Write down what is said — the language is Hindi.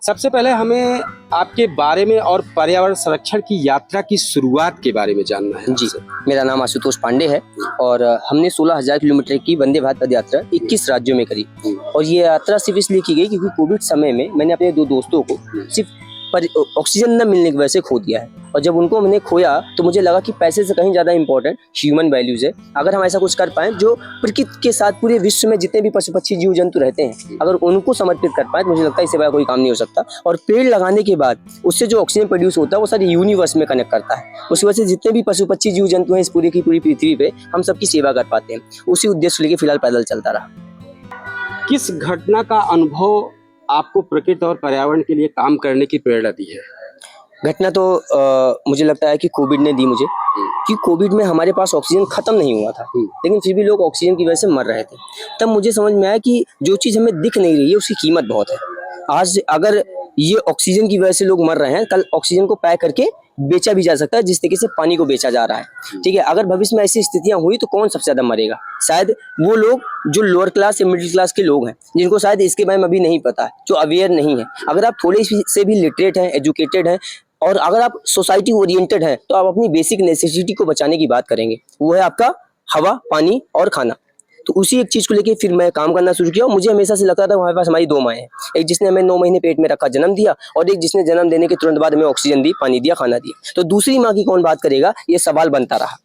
सबसे पहले हमें आपके बारे में और पर्यावरण संरक्षण की यात्रा की शुरुआत के बारे में जानना है जी, आपसे। मेरा नाम आशुतोष पांडे है और हमने 16,000 किलोमीटर की वंदे भारत पद यात्रा 21 राज्यों में करी। और ये यात्रा सिर्फ इसलिए की गई क्योंकि कोविड समय में मैंने अपने 2 दोस्तों को सिर्फ ऑक्सीजन न मिलने की वजह से खो दिया है। और जब उनको मैंने खोया तो मुझे लगा कि पैसे से कहीं ज़्यादा इंपॉर्टेंट ह्यूमन वैल्यूज़ है। अगर हम ऐसा कुछ कर पाएँ जो प्रकृति के साथ पूरे विश्व में जितने भी पशु पक्षी जीव जंतु रहते हैं, अगर उनको समर्पित कर पाएँ तो मुझे लगता है इससे बड़ा कोई काम नहीं हो सकता। और पेड़ लगाने के बाद उससे जो ऑक्सीजन प्रोड्यूस होता है वो सारे यूनिवर्स में कनेक्ट करता है। उस वजह से जितने भी पशु पक्षी जीव जंतु हैं इस पूरी की पूरी पृथ्वी पे हम सबकी सेवा कर पाते हैं। उसी उद्देश्य लेके फिलहाल पैदल चलता रहा। किस घटना का अनुभव आपको प्रकृति और पर्यावरण के लिए काम करने की प्रेरणा दी है? घटना तो मुझे लगता है कि कोविड ने दी मुझे, कि कोविड में हमारे पास ऑक्सीजन खत्म नहीं हुआ था, लेकिन फिर भी लोग ऑक्सीजन की वजह से मर रहे थे। तब मुझे समझ में आया कि जो चीज़ हमें दिख नहीं रही है उसकी कीमत बहुत है। आज अगर ये ऑक्सीजन की वजह से लोग मर रहे हैं, कल ऑक्सीजन को पैक करके बेचा भी जा सकता है, जिस तरीके से पानी को बेचा जा रहा है। ठीक है, अगर भविष्य में ऐसी स्थितियां हुई तो कौन सबसे ज्यादा मरेगा? शायद वो लोग जो लोअर क्लास या मिडिल क्लास के लोग हैं, जिनको शायद इसके बारे में अभी नहीं पता है, जो अवेयर नहीं है। अगर आप थोड़े से भी लिटरेट हैं, एजुकेटेड हैं और अगर आप सोसाइटी ओरिएंटेड हैं, तो आप अपनी बेसिक नेसेसिटी को बचाने की बात करेंगे। वो है आपका हवा, पानी और खाना। तो उसी एक चीज को लेके फिर मैं काम करना शुरू किया। और मुझे हमेशा से लगता था हमारे पास हमारी 2 माएँ हैं, एक जिसने हमें 9 महीने पेट में रखा, जन्म दिया, और एक जिसने जन्म देने के तुरंत बाद हमें ऑक्सीजन दी, पानी दिया, खाना दिया। तो दूसरी माँ की कौन बात करेगा, ये सवाल बनता रहा।